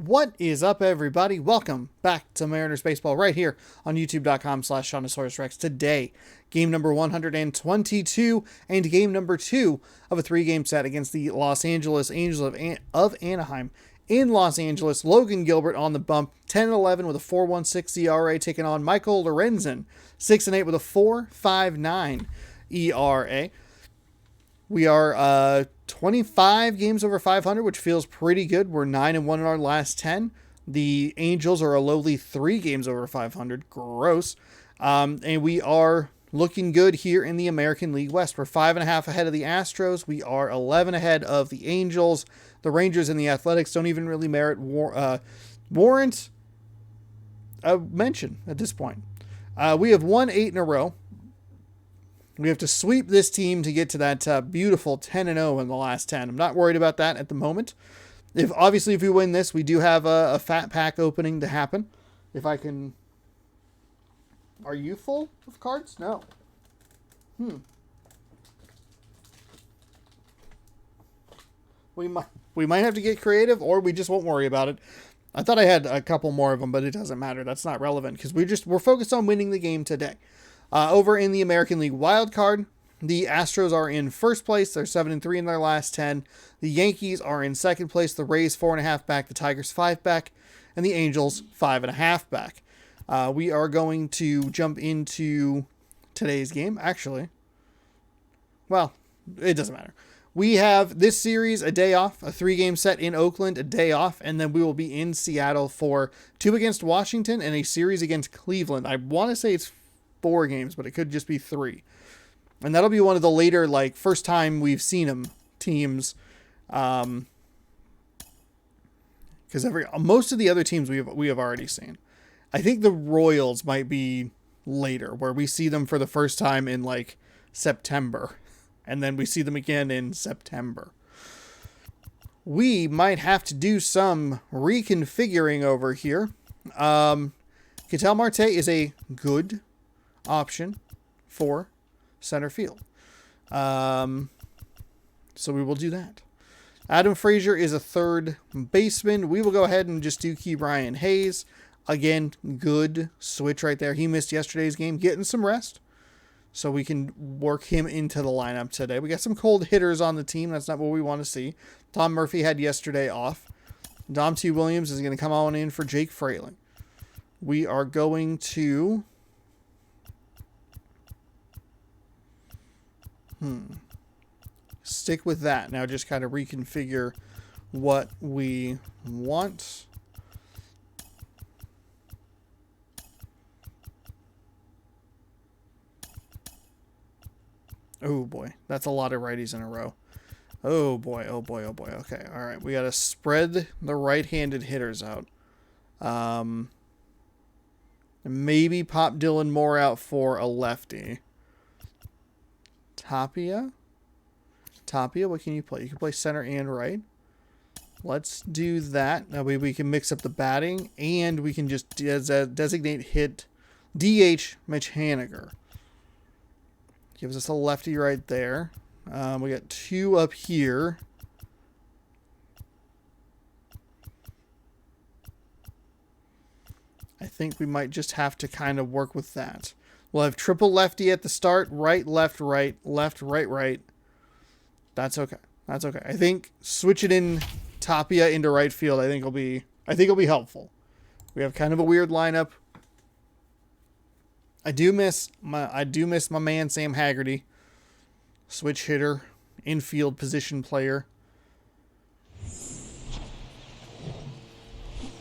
What is up, everybody? Welcome back to Mariners Baseball right here on youtube.com/ShawnosaurusRex. Today, game number 122 and game number 2 of a 3-game set against the Los Angeles Angels of Anaheim in Los Angeles. Logan Gilbert on the bump, 10-11 with a 4.16 ERA, taking on Michael Lorenzen, 6-8 with a 4.59 ERA. We are 25 games over 500, which feels pretty good. We're 9-1 in our last 10. The Angels are a lowly 3 games over 500. Gross. And we are looking good here in the American League West. We're 5.5 ahead of the Astros. We are 11 ahead of the Angels. The Rangers and the Athletics don't even really warrant a mention at this point. We have won 8 in a row. We have to sweep this team to get to that beautiful 10-0 in the last 10. I'm not worried about that at the moment. If we win this, we do have a fat pack opening to happen. If I can... Are you full of cards? No. We might have to get creative, or we just won't worry about it. I thought I had a couple more of them, but it doesn't matter. That's not relevant because we're focused on winning the game today. Over in the American League wild card, the Astros are in first place. They're 7-3 in their last 10. The Yankees are in second place. The Rays 4.5 back. The Tigers 5 back. And the Angels 5.5 back. We are going to jump into today's game. Actually, well, it doesn't matter. We have this series a day off, a 3-game set in Oakland, a day off, and then we will be in Seattle for 2 against Washington and a series against Cleveland. I want to say it's 4 games, but it could just be 3. And that'll be one of the later, first time we've seen them teams. Because most of the other teams we have already seen. I think the Royals might be later, where we see them for the first time in September. And then we see them again in September. We might have to do some reconfiguring over here. Ketel Marte is a good option for center field. So we will do that. Adam Frazier is a third baseman. We will go ahead and just do Ke'Bryan Hayes. Again, good switch right there. He missed yesterday's game, getting some rest. So we can work him into the lineup today. We got some cold hitters on the team. That's not what we want to see. Tom Murphy had yesterday off. Dom T. Williams is going to come on in for Jake Fraley. We are going to... stick with that. Now just kind of reconfigure what we want. Oh boy, that's a lot of righties in a row. Oh boy, oh boy, oh boy. Okay, all right. We got to spread the right-handed hitters out. Maybe pop Dylan Moore out for a lefty. Tapia, what can you play? You can play center and right. Let's do that. That way we can mix up the batting, and we can just designate hit DH Mitch Haniger. Gives us a lefty right there. We got 2 up here. I think we might just have to kind of work with that. We'll have triple lefty at the start. Right, left, right. Left, right, right. That's okay. That's okay. I think switch it in Tapia into right field. I think it'll be helpful. We have kind of a weird lineup. I do miss my man Sam Haggerty. Switch hitter, infield position player.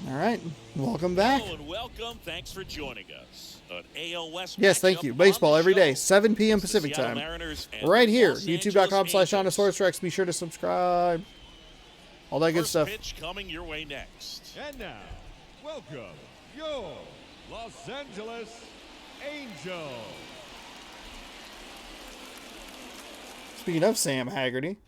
All right. Welcome back. Hello and welcome. Thanks for joining us. An AL West yes, thank you. Baseball every day, 7 p.m. Pacific time. Right here, youtube.com/ShawnosaurusRex. Be sure to subscribe. All that good stuff. Pitch coming your way next. And now, welcome your Los Angeles Angels. Speaking of Sam Haggerty.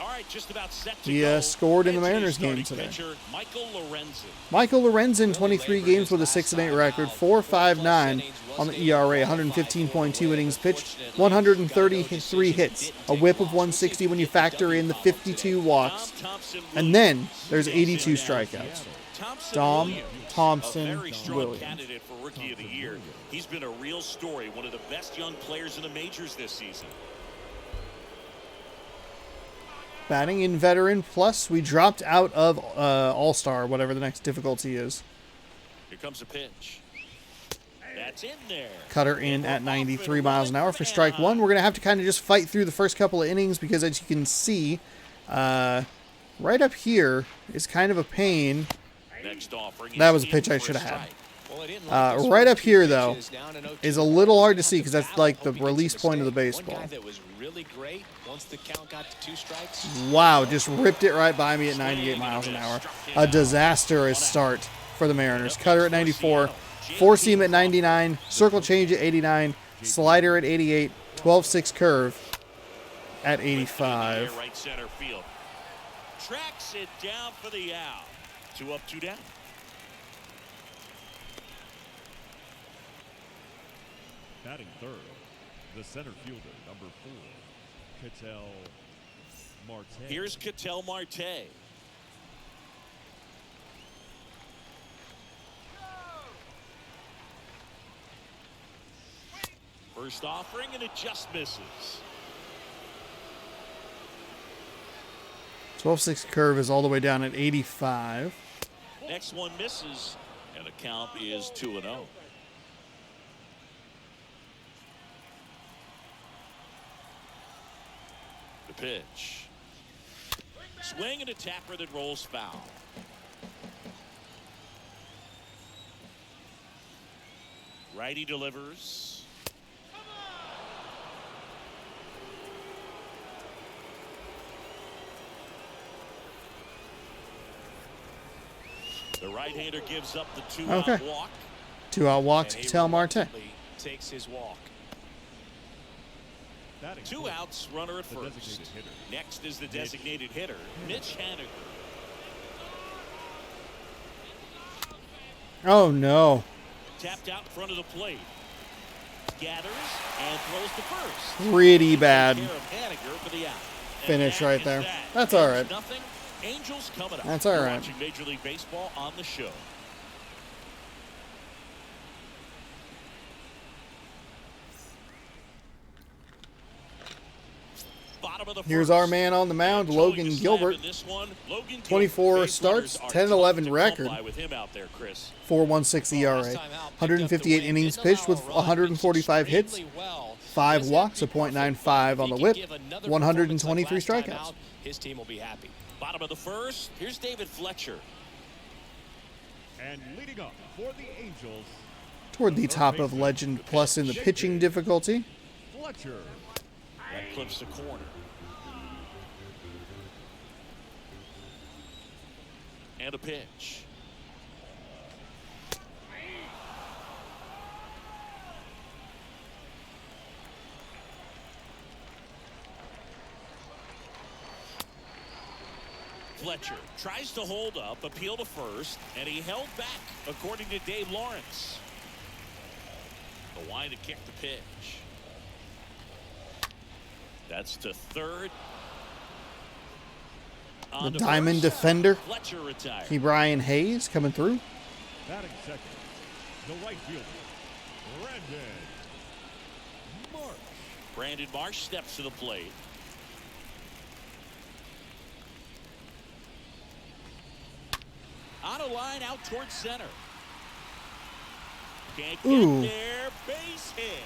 All right, just about set to He go. scored in the And Mariners today's game starting today. pitcher, Michael Lorenzen. Michael Lorenzen, 23 games with a 6.8 record, 4.59 on the ERA, 115.2 innings pitched, 133 hits, a whip of 160 when you factor in the 52 walks, and then there's 82 strikeouts. Dom Thompson a very strong Williams. candidate for Rookie of the Year. He's been a real story, one of the best young players in the majors this season. Batting in veteran, plus we dropped out of All-Star, whatever the next difficulty is. Here comes a pitch. That's in there. Cutter in at 93 miles an hour for strike one. We're going to have to kind of just fight through the first couple of innings because, as you can see, right up here is kind of a pain. Next offering That is was a in pitch I for should have had. strike. Right up here, though, is a little hard to see because that's like the release point of the baseball. Wow, just ripped it right by me at 98 miles an hour. A disastrous start for the Mariners. Cutter at 94, four seam at 99, circle change at 89, slider at 88, 12-6 curve at 85. Right center field. Tracks it down for the out. 2 up, 2 down. Batting third, the center fielder, number 4, Ketel Marte. Here's Ketel Marte. First offering, and it just misses. 12-6 curve is all the way down at 85. Next one misses, and the count is 2-0. The pitch. Swing and a tapper that rolls foul. Righty delivers. The right-hander gives up the 2-out walk. 2-out walk to Ketel Marte. Takes his walk. Batting 2 fourth, outs, runner at the first. designated hitter. Next is the designated hitter, Mitch Haniger. Oh, no. Tapped out in front of the plate. Gathers and throws to first. Pretty bad Takes care of Haniger for the out. And finish that right is there. that. That's all It's right. Nothing. Angels coming up. That's all You're right. Watching Major League Baseball on the show. Bottom of the Here's first. our man on the mound, And Logan towing the slab Gilbert. in this one, Logan 24 Gilbert. Base starts, runners are 10-11 tough to record. come by with him out there, Chris. 4.16 ERA. 158 innings pitched with 145 hits, 5 walks, a .95 on the whip, 123 strikeouts. His team will be happy. Bottom of the first. Here's David Fletcher. And leading up for the Angels, Toward the top of Legend Plus in the pitching difficulty. Fletcher. That clips the corner. And a pitch. Fletcher tries to hold up, appeal to first, and he held back, according to Dave Lawrence. The line to kick the pitch. That's to third. The Diamond Defender, Fletcher retired. Brian Hayes, coming through. Batting second, the right fielder, Brandon Marsh. Brandon Marsh steps to the plate. On a line out towards center. Can't get Ooh. there. Base hit.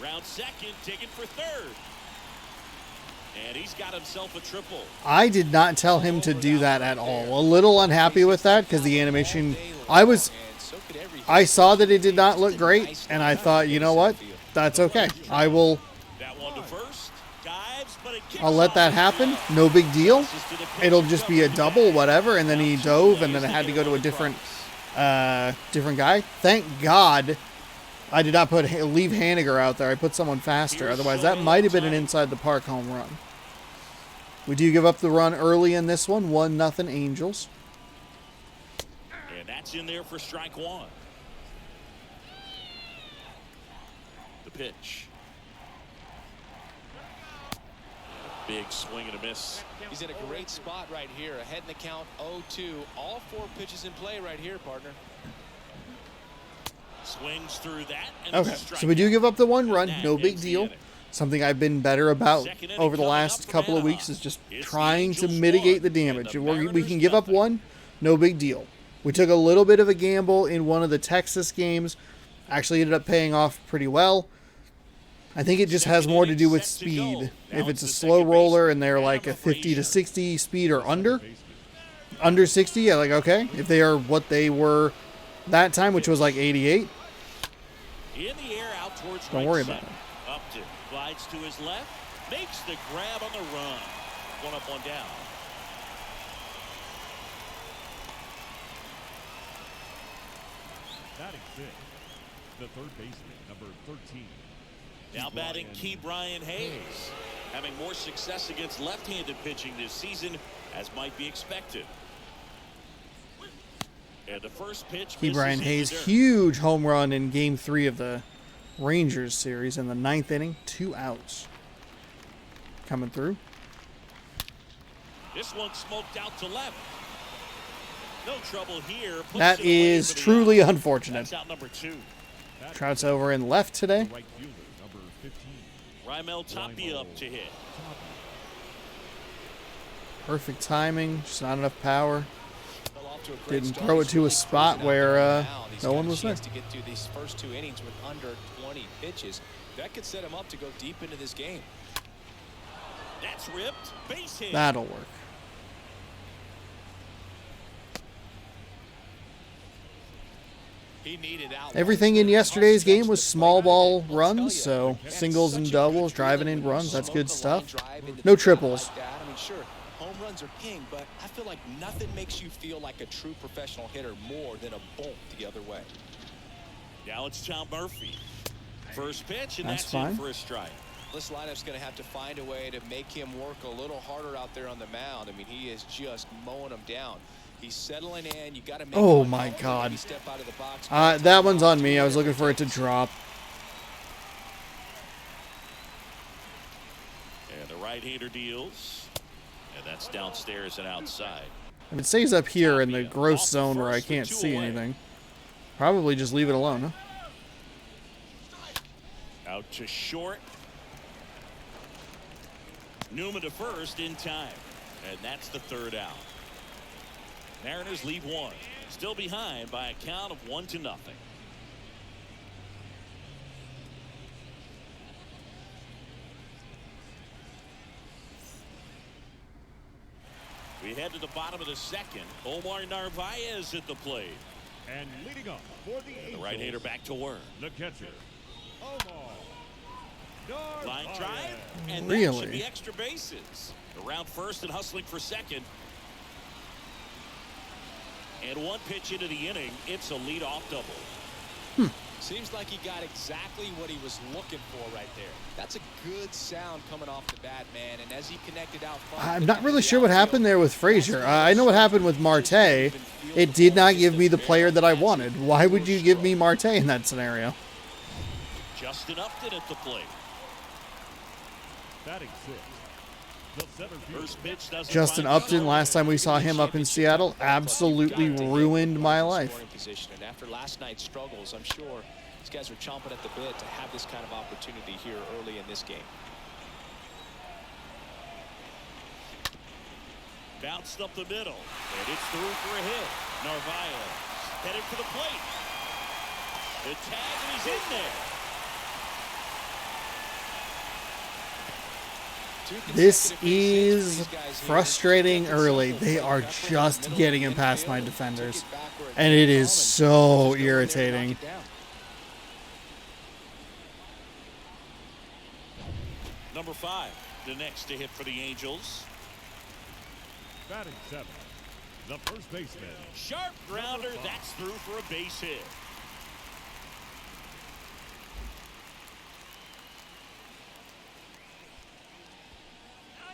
Round second, taken for third. And he's got himself a triple. I did not tell him to do that at all. A little unhappy with that because the animation, I saw that it did not look great, and I thought, you know what? That's okay. That one to first. Dives, but it kicks I'll let that off. happen. No big deal. Passes to the pitch. It'll just be a double, whatever, and then he dove, and then it had to go to a different guy. Thank God I did not leave Haniger out there. I put someone faster. Otherwise, that might have been an inside the park home run. We do give up the run early in this one, 1-0 Angels. And that's in there for strike one. The pitch. Big swing and a miss. He's in a great spot right here. Ahead in the count 0-2. All 4 pitches in play right here, partner. Swings through that. And Okay, it's a so we do give up the 1 run, And no that big ends the deal. inning. Something I've been better about Second inning over the coming last up from couple of Anaheim. weeks is just It's the trying to Angels mitigate 1 the damage. and the We Mariners can give up nothing. 1, no big deal. We took a little bit of a gamble in one of the Texas games. Actually ended up paying off pretty well. I think it just has more to do with Set to go. speed. Now If it's a the slow second roller baseman, and they're like a Adam 50 to Frazier. 60 speed or under 60, yeah, like, okay. If they are what they were that time, which was like 88, In the air out towards don't right worry center. about it. Upton glides to his left. Makes the grab on the run. 1 up, 1 down. Batting sixth, the third baseman, number 13. Now batting Ke'Bryan Hayes. Having more success against left-handed pitching this season, as might be expected. And the first pitch. Brian misses Hayes, in the dirt. huge home run in Game 3 of the Rangers series in the 9th inning, 2 outs. Coming through. This one smoked out to left. No trouble here. Puts That it away is for the truly out. unfortunate. That's out number 2. Trout's over and left today. The right fielder, number 15. Raimel Tapia up to hit. Perfect timing, just not enough power. Fell off to a great Didn't start. throw it He's to a really spot cruising out where, there on the mound. He's no got one a was there. chance to get through these first 2 innings with under 20 pitches. That could set him up to go deep into this game. That's ripped. Base hit. That'll work. He needed out. Everything in yesterday's game was small ball runs, so singles and doubles, driving in runs, that's good stuff. No triples. I mean, sure, home runs are king, but I feel like nothing makes you feel like a true professional hitter more than a bolt the other way. Now it's Tom Murphy. First pitch, and That's that's fine. in for a strike. This lineup's going to have to find a way to make him work a little harder out there on the mound. I mean, he is just mowing them down. He's settling in. You got to make Oh him my maybe God. step out of the box. That one's on me. I was looking for it to drop. And the right-hander deals. And that's downstairs and outside. If it stays up here in the gross zone where I can't see anything, probably just leave it alone, huh? Out to short. Newman to first in time. And that's the 3rd out. Mariners lead 1. Still behind by a count of 1-0. We head to the bottom of the 2nd. Omar Narvaez at the plate. And leading up for the The Angels, right-hander back to work. the catcher, Omar Line Narvaez. drive, and that Really? should be extra bases. Around first and hustling for second. And 1 pitch into the inning, it's a leadoff double. Seems like he got exactly what he was looking for right there. That's a good sound coming off the bat, man. And as he connected out front, I'm not really sure what happened there with Frazier. I know what happened with Marte. It did not give me the player that I wanted. Why would you give me Marte in that scenario? Justin Upton at the plate. Batting sixth, the center fielder, First pitch doesn't Justin find Upton, last time we saw him up in Seattle, absolutely ruined my life. Scoring position. And after last night's struggles, I'm sure these guys are chomping at the bit to have this kind of opportunity here early in this game. Bounced up the middle, and it's through for a hit. Narvaez headed for the plate. The tag, and he's in there. This is frustrating early. They are just getting him past my defenders. And it is so irritating. Number 5, the next to hit for the Angels. batting seventh, the first baseman, Sharp grounder, that's through for a base hit.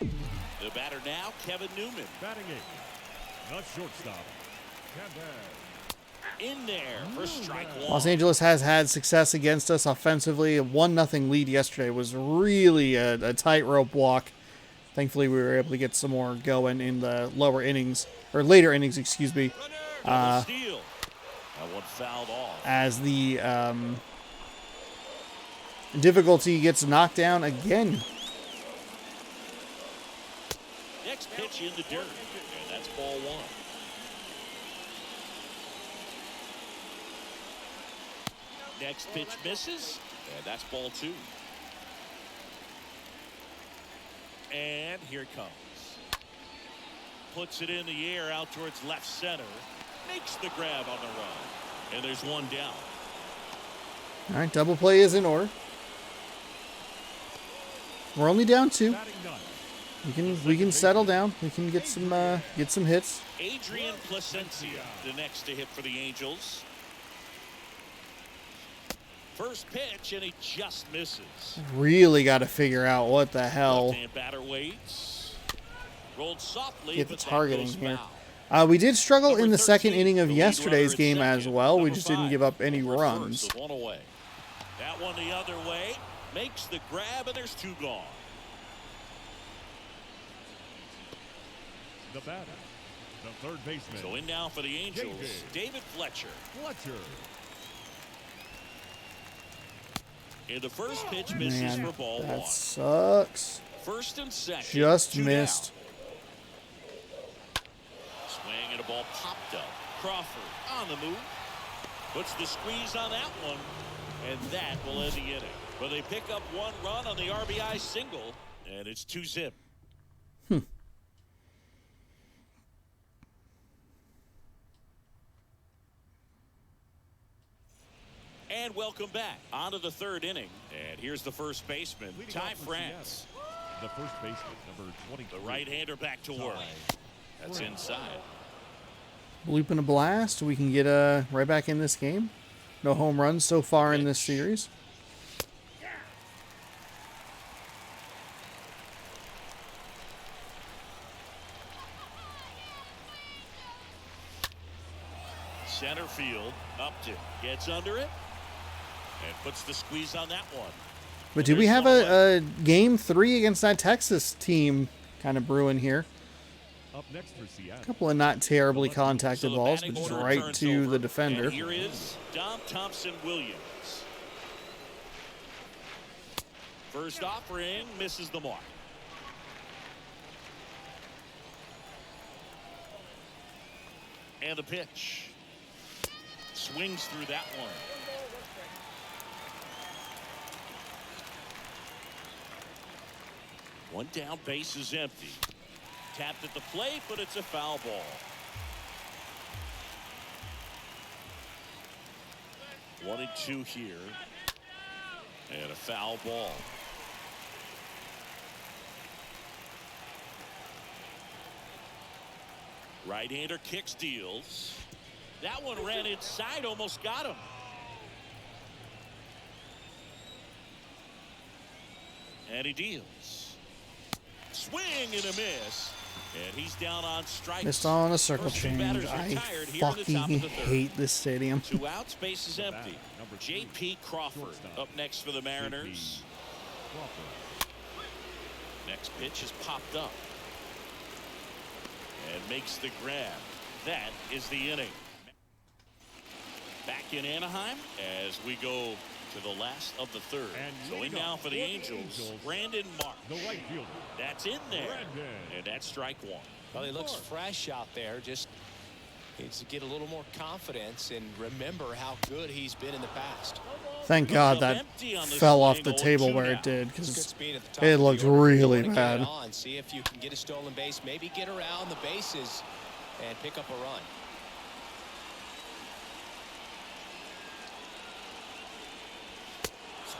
The batter now, Kevin Newman. Batting eighth, the shortstop, Kevin. In there for strike one. Los Angeles has had success against us offensively. A 1-0 lead yesterday was really a tightrope walk. Thankfully, we were able to get some more going in the lower innings, or later innings, excuse me. Double steal. That one fouled off. As the difficulty gets knocked down again. Next pitch in the dirt, and that's ball one. Next pitch misses, and that's ball two. And here it comes. Puts it in the air out towards left center. Makes the grab on the run. And there's one down. All right, double play is in order. We're only down 2. Batting ninth, We can settle down. We can get some hits. Adrian Placencia, the next to hit for the Angels. First pitch, and he just misses. Really got to figure out what the hell. Left-hand batter waits. Rolled softly, Get the but that targeting goes here. foul. We did struggle Number in the second 13, inning of the lead yesterday's runner at game as second. well. We Number just didn't 5, give up any over runs. first with one away. That one the other way. Makes the grab, and there's 2 gone. the batter, the third baseman, So in now for the Angels, David Fletcher. Fletcher. And the first pitch misses Man, for ball that one. sucks. First and second. Just 2 missed. down. Swing and a ball popped up. Crawford on the move. Puts the squeeze on that one. And that will end the inning. But they pick up 1 run on the RBI single. And it's 2-zip. And welcome back. On to the 3rd inning. And here's the first baseman, Leading Ty off for France. Seattle, the first baseman, number 23. The right-hander back to work. That's inside. Bloop and a blast. We can get right back in this game. No home runs so far in this series. Center field. Upton gets under it. And puts the squeeze on that one. But do we have a game 3 against that Texas team kind of brewing here? Up next for Seattle. A couple of not terribly So contacted the balls, batting but just order right turns to over, the defender. And here is Dom Thompson-Williams. First offering misses the mark. And the pitch. Swings through that one. One down, base is empty. Tapped at the plate, but it's a foul ball. 1-2 here. And a foul ball. Right-hander kicks, deals. That one ran inside, almost got him. And he deals. Swing and a miss. And he's down on strikes. Missed on a circle First two change. batters I retired here in the top fucking of the third. hate this stadium. 2 outs, base is empty. Number 3, J.P. Crawford up next for the Mariners. Crawford. Next pitch is popped up. And makes the grab. That is the inning. Back in Anaheim as we go to the last of the third. And So in leading now off for the Angels, Brandon Marsh. The right fielder. That's in there. Brandon. And that's strike one. Well, he looks fresh out there. Just needs to get a little more confidence and remember how good he's been in the past. Thank God that Empty on the fell off swing, the 0-2 table where now. it did, Good because speed at the top it of the looked order. You really wanna get bad. it on, see if you can get a stolen base, maybe get around the bases and pick up a run.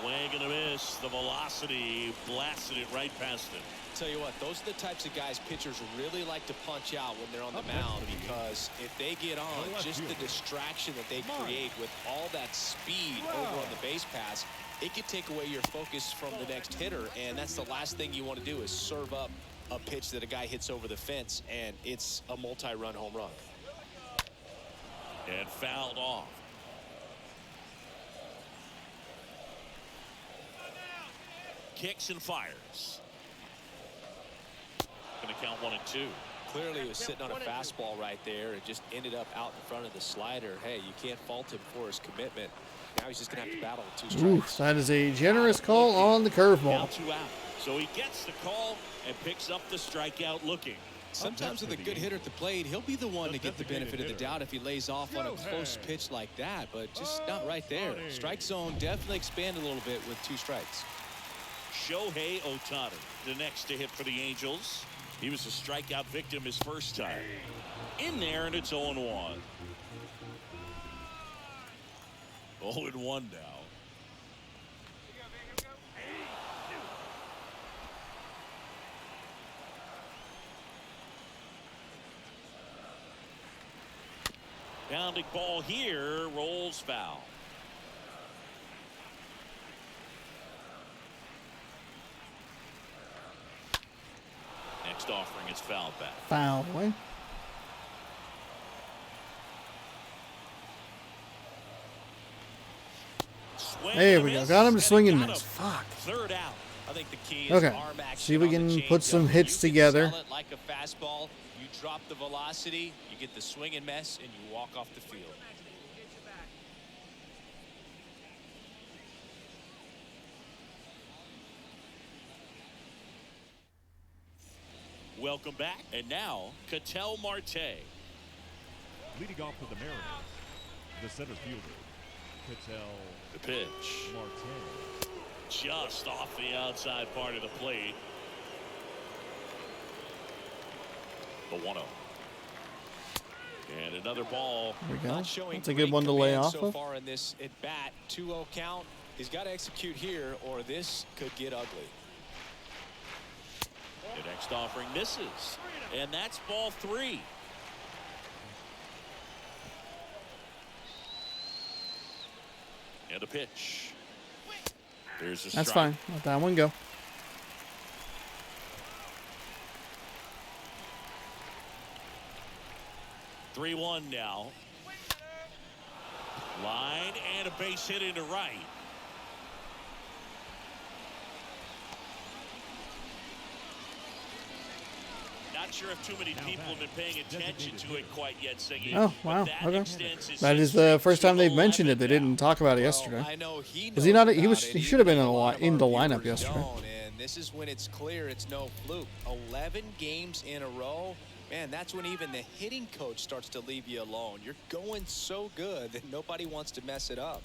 Swing and a miss. The velocity blasted it right past him. Tell you what, those are the types of guys pitchers really like to punch out when they're on the mound, because if they get on, just the distraction that they create with all that speed over on the base pass, it could take away your focus from the next hitter, and that's the last thing you want to do is serve up a pitch that a guy hits over the fence, and it's a multi-run home run. And fouled off. Kicks and fires. Going to count 1-2. Clearly he was sitting on a fastball right there. It just ended up out in front of the slider. Hey, you can't fault him for his commitment. Now he's just going to have to battle with 2 strikes. Oof, that is a generous call on the Now curveball. 2 out. So he gets the call and picks up the strikeout looking. Sometimes with a good hitter at the plate, he'll be the one to get the benefit of the doubt if he lays off on a close pitch like that, but just not right there. Strike zone definitely expanded a little bit with 2 strikes. Shohei Ohtani, the next to hit for the Angels. He was a strikeout victim his first time. In there, and it's 0-1. 0-1 now. Pounding ball here, rolls foul. Next offering is fouled back. Foul away. Swing There and we go. miss, Got him to and swing he and got miss. him. Fuck. Third out. I think the key is Okay. arm action See if we on the can put some changeup. hits You can together. sell it like a fastball. You drop the velocity, you get the swing and miss, and you walk off the field. Welcome back. And now, Ketel Marte. Leading off for the Mariners, the center fielder, Ketel The pitch. Marte. Just off the outside part of the plate. The 1-0. And another ball. There we go. Not showing That's a good great one to lay command off so of. far in this at bat. 2-0 count. He's got to execute here, or this could get ugly. The next offering misses. And that's ball 3. And a pitch. There's a strike. That's fine. Let that one go. Three 3-1 now. Line and a base hit into right. Not sure if too many people have been paying attention to it quite yet, Siggy. Oh, wow. That Okay. extends his That is the history first to time they've mentioned it. 11 They now. didn't talk about it Well, yesterday. I know he Was he knows not? He was. about He it, should have been even in a lot of in the our lineup viewers yesterday. don't, and this is when it's clear it's no fluke. 11 games in a row. Man, that's when even the hitting coach starts to leave you alone. You're going so good that nobody wants to mess it up.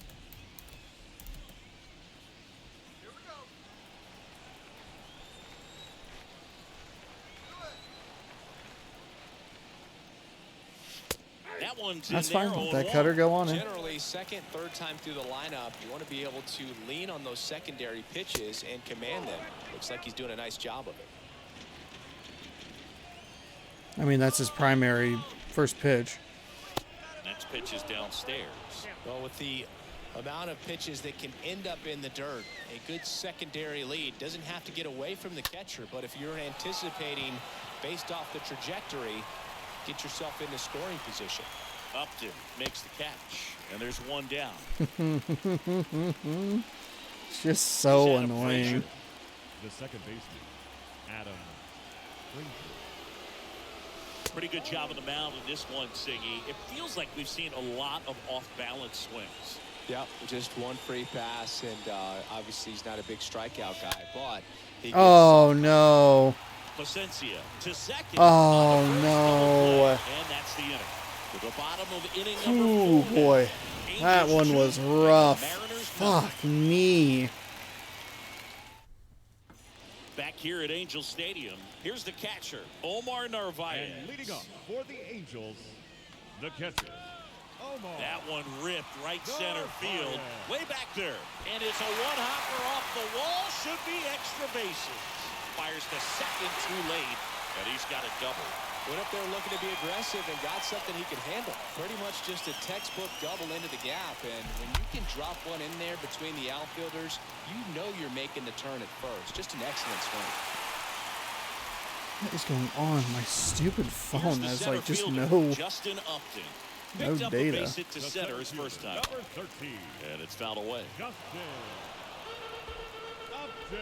That one's That's in there, fine. Let 0-1. that cutter go on in. Generally, second, third time through the lineup, you want to be able to lean on those secondary pitches and command them. Looks like he's doing a nice job of it. I mean, that's his primary first pitch. Next pitch is downstairs. Well, with the amount of pitches that can end up in the dirt, a good secondary lead doesn't have to get away from the catcher, but if you're anticipating based off the trajectory, get yourself into scoring position. Upton makes the catch, and there's one down. It's just so He's Adam annoying. Frazier. The second baseman, Adam Frazier. Pretty good job on the mound in this one, Siggy. It feels like we've seen a lot of off-balance swings. Yep, just one free pass, and obviously he's not a big strikeout guy, but he gets Oh no. Placencia to second. Oh, on the first no. double play, and that's the inning. To the bottom of inning number Oh 4. boy. That Angels one was 2, rough. Mariners nothing. Fuck me. Back here at Angel Stadium, here's the catcher, Omar Narvaez. And leading up for the Angels, the catcher, Omar. That one ripped right center Narvaez. field, way back there. And it's a one-hopper off the wall, should be extra bases. Fires to second too late, and he's got a double. went up there looking to be aggressive and got something he could handle. Pretty much just a textbook double into the gap, and when you can drop one in there between the outfielders, you know you're making the turn at first. Just an excellent swing. What is going on? My stupid Here's phone the has center like just fielder, no. Justin Upton. no Picked up data. a base hit to center his first time. Number 13. And it's fouled away. Justin Upton.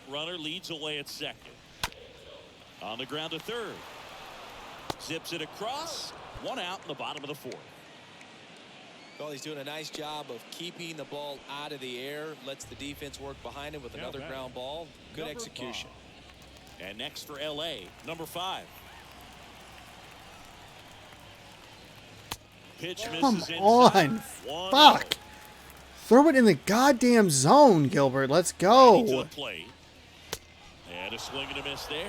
Runner leads away at second. On the ground to third. Zips it across. One out in the bottom of the fourth. Well, he's doing a nice job of keeping the ball out of the air. Lets the defense work behind him with another ground ball. Good Number execution. 5. And next for L.A., number 5. Pitch Come misses inside. on. 1-0. Fuck. Throw it in the goddamn zone, Gilbert. Let's To go. the plate. And a swing and a miss there.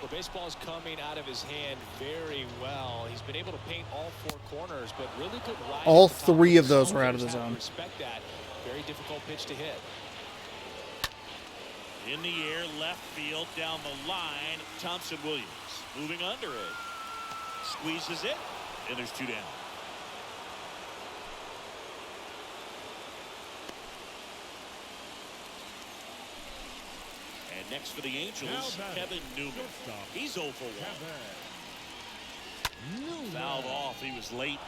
The baseball is coming out of his hand very well. He's been able to paint all 4 corners, but really good ride. All at the top 3 of the those zone. were out of the Have to zone. Respect that. Very difficult pitch to hit. In the air, left field, down the line. Thompson Williams moving under it. Squeezes it, and there's 2 down. And next for the Angels, Now batting. Kevin Newman. Shortstop. He's 0 for 1. Kevin Newman. Fouled off. He was late.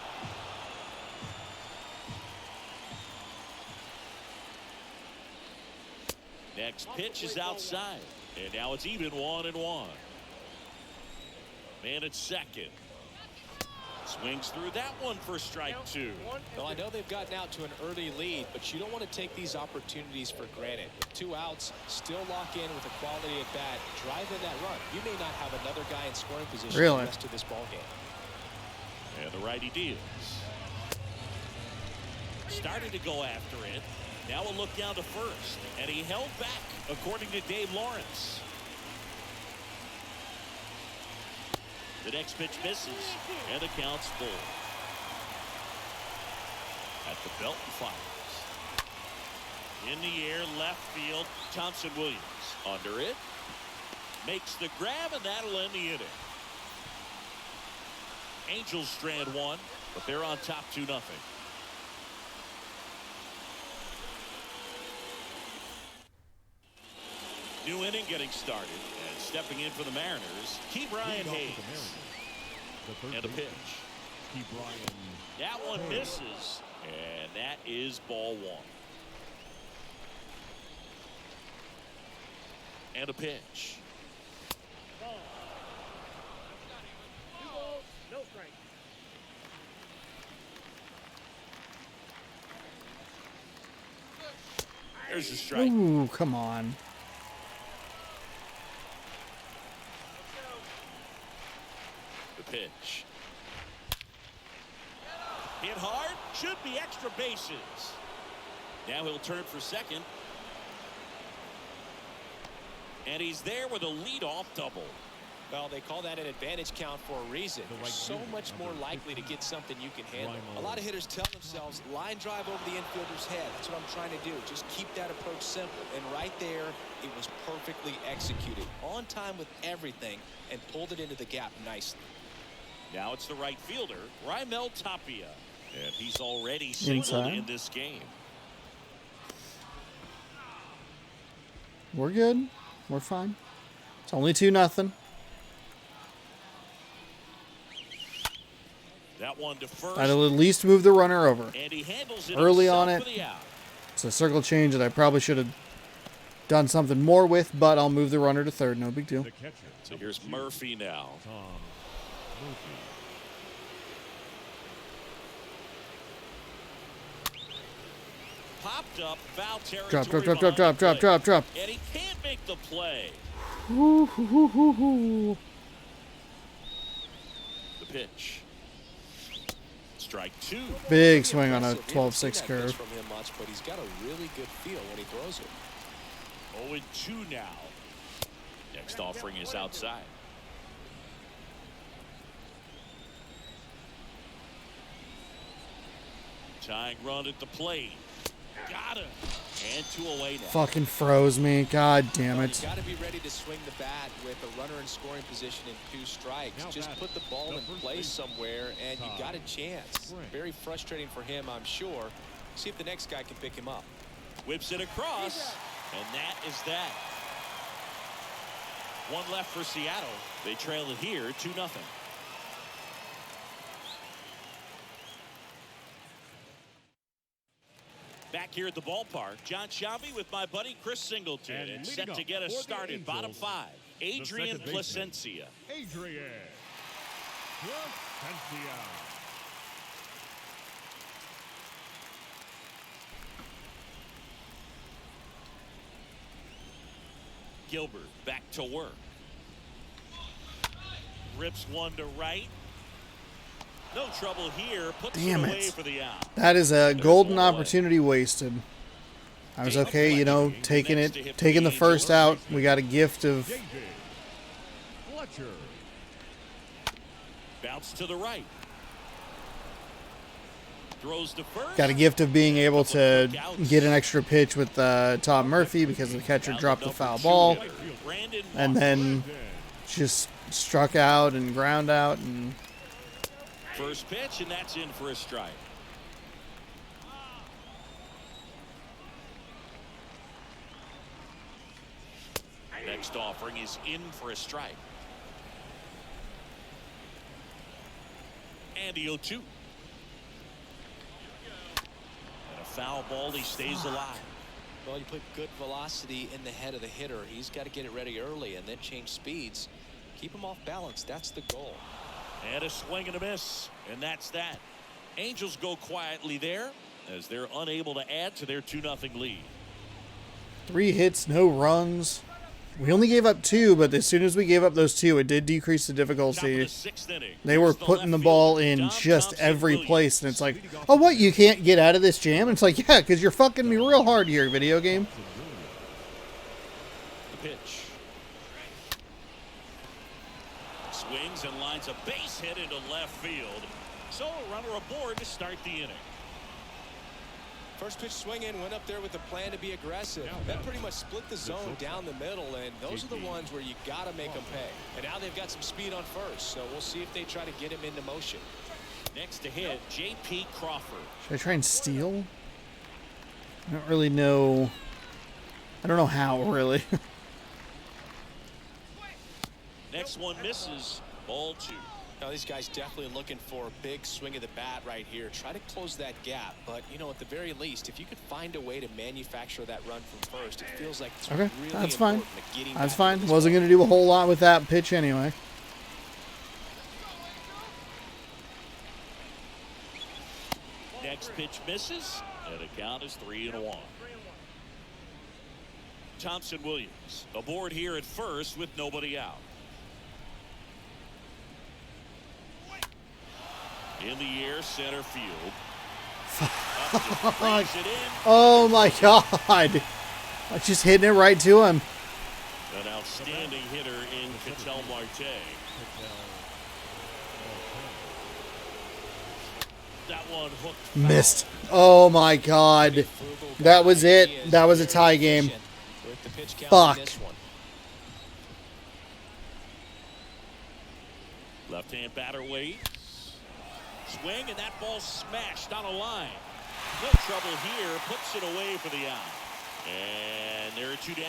Next pitch is outside. And now it's even 1-1. Man at second. Swings through that one for strike 2. Well, I know they've gotten out to an early lead, but you don't want to take these opportunities for granted. With 2 outs, still lock in with a quality at bat, drive in that run. You may not have another guy in scoring position Really? the rest of this ball game. And the righty deals. Started to go after it. Now a look down to first. And he held back, according to Dave Lawrence. The next pitch misses, and the count's full. At the belt and fires. In the air, left field, Thompson Williams. Under it. Makes the grab, and that'll end the inning. Angels strand 1, but they're on top 2-0. New inning getting started, and stepping in for the Mariners, Key Brian Hayes. And a pitch. Key Brian. That one misses, and that is ball 1. And a pitch. There's a strike. Ooh, come on. The pitch. Hit hard. Should be extra bases. Now he'll turn for second. And he's there with a leadoff double. Well, they call that an advantage count for a reason. The You're right so fielder, much more number likely to 59, get something you can handle. Ryan A lot of Mullins. hitters tell themselves, line drive over the infielder's head. That's what I'm trying to do. Just keep that approach simple. And right there, it was perfectly executed. On time with everything, and pulled it into the gap nicely. Now it's the right fielder, Raimel Tapia. And he's already singled Inside. in this game. We're good. We're fine. It's only 2-0. That one to first. I'd at least move the runner over. And he handles it Early himself on it. for the out. It's a circle change that I probably should have done something more with, but I'll move the runner to third. No big deal. The catcher. So here's Murphy now. Tom Murphy. Popped up, foul territory. Drop. behind the plate. And he can't make the play. The pitch. Strike 2. Big swing on a Impressive. We haven't 12-6 seen that pitch curve. from him much, but he's got a really good feel when he throws it. 0-2 now. Next offering is outside. Tying run at the plate. Got him. And 2 away now. Fucking froze me. God damn You it. got to be ready to swing the bat with a runner in scoring position and 2 strikes. Now Just batting, put the ball the in first play baseman, somewhere, and you got a Todd chance. Spring. Very frustrating for him, I'm sure. See if the next guy can pick him up. Whips it across, and that is that. 1 left for Seattle. They trail it here 2-0. Back here at the ballpark, John Sciambi with my buddy Chris Singleton. And And leading set to up get us for the started. Bottom Angels, 5, Adrian second baseman. Placencia. Adrian Placencia. Gilbert back to work. Rips one to right. No trouble here. Puts Damn it away it. for the out. That is a golden opportunity wasted. I was okay, you know, taking the first out. We got a gift of David Fletcher. Bounce to the right. Throws to first. got a gift of being able to get an extra pitch with Tom Murphy because the catcher dropped the foul ball, Brandon and then just struck out and ground out, and first pitch, and that's in for a strike. Next offering is in for a strike. And the 0-2. And a foul ball. He stays alive. Well, you put good velocity in the head of the hitter. He's got to get it ready early and then change speeds. Keep him off balance. That's the goal. And a swing and a miss. And that's that. Angels go quietly there as they're unable to add to their 2-0 lead. 3 hits, no runs. We only gave up 2, but as soon as we gave up those 2, it did decrease the Top of the difficulty. 6th inning. They were Here's the putting the left ball fielder, in Dom just Thompson every Williams. place, and it's like, oh, what, you can't get out of this jam? And it's like, yeah, because you're fucking me real hard here, video game. The pitch. Swings and lines a base hit into left field. So a runner aboard to start the inning. First pitch swing in, went up there with the plan to be aggressive. That pretty much split the zone down the middle, and those are the ones where you got to make them pay. And now they've got some speed on first, so we'll see if they try to get him into motion. Next to hit, J.P. Crawford. Should I try and steal? I don't really know. I don't know how, really. Next one misses. Ball 2. Now these guys definitely looking for a big swing of the bat right here. Try to close that gap, but you know, at the very least, if you could find a way to manufacture that run from first, it feels like it's Okay, really that's fine. important to getting That's back fine. into this Wasn't ball. going to do a whole lot with that pitch anyway. Next pitch misses, and the count is 3-1. Thompson Williams aboard here at first with nobody out. In the air, center field. Up to freeze it in. Oh my god. I just hitting it right to him. An outstanding hitter in Ketel Marte. That one hooked foul. Missed. Oh my god. That was it. That was a tie game. With the pitch count Fuck. in this one. Left-hand batter waits. Swing, and that ball smashed on a line. No trouble here. Puts it away for the out. And there are 2 down.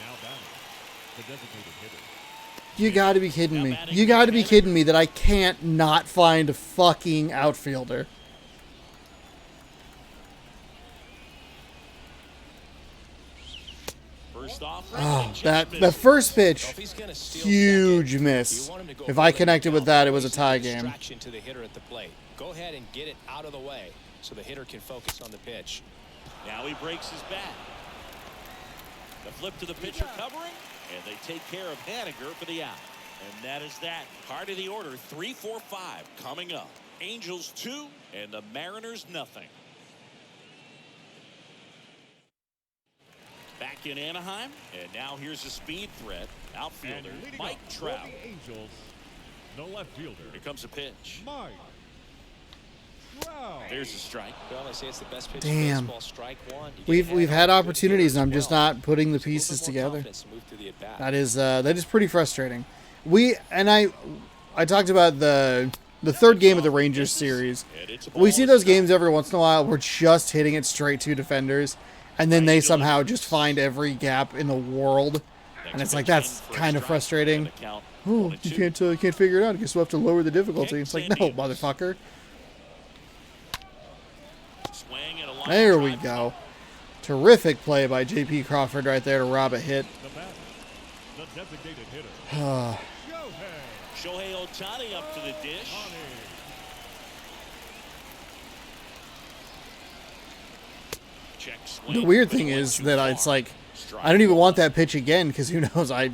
Now batting, the designated hitter. You gotta be kidding me. You gotta be kidding me that I can't not find a fucking outfielder. First off, Oh, the first pitch, Well, if he's gonna steal huge second, miss. you want him to go If for I it connected with now. that, it was a tie It's game. distraction to the hitter at the plate. Go ahead and get it out of the way so the hitter can focus on the pitch. now he breaks his bat. The flip to the pitcher covering, and they take care of Haniger for the out. And that is that. Part of the order, 3-4-5 coming up. Angels 2 and the Mariners nothing. Back in Anaheim, and now here's a speed threat. Outfielder And leading Mike up for Trout. the Angels, the left fielder, Here comes a pitch. Mike Trout. There's a strike. Well, I say it's the best pitch Damn. in baseball, strike one. You get We've ahead had on good opportunities, and hitters I'm just well. not putting the Just a little pieces bit more together. confidence to move through the at-bat. That is pretty frustrating. I talked about the third game of the Rangers series. We see those games every once in a while. We're just hitting it straight to defenders, and then they somehow just find every gap in the world, and it's like that's kind of frustrating. Oh, you can't figure it out. I guess we'll have to lower the difficulty. It's like, no, motherfucker. There we go. Terrific play by J.P. Crawford right there to rob a hit. The batter, the designated hitter, Shohei Ohtani up to the dish. Check swing. The weird thing is that it's like I don't even want that pitch again because who knows? I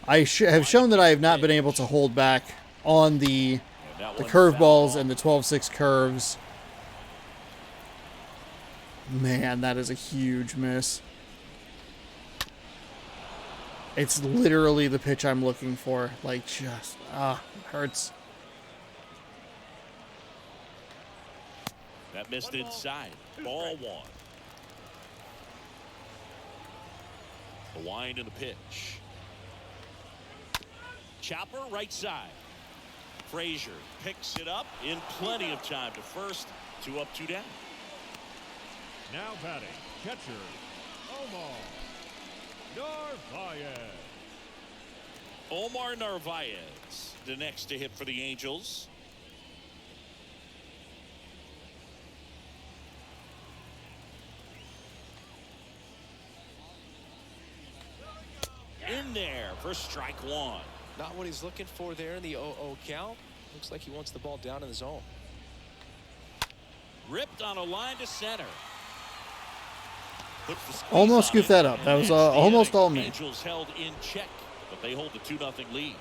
have shown that I have not been able to hold back on the curveballs and the 12-6 curves. Man, that is a huge miss. It's literally the pitch I'm looking for. Like, just, it hurts. That missed inside. Ball one. The wind and the pitch. Chopper right side. Frazier picks it up in plenty of time to first. 2 up, 2 down. now batting, catcher, Omar Narvaez. Omar Narvaez, the next to hit for the Angels. In there for strike one. Not what he's looking for there in the 0-0 count. Looks like he wants the ball down in the zone. Ripped on a line to center. Puts the squeeze Almost on scooped it, that up. and That was that's the almost inning. all me. Angels held in check, but they hold the 2-0 lead.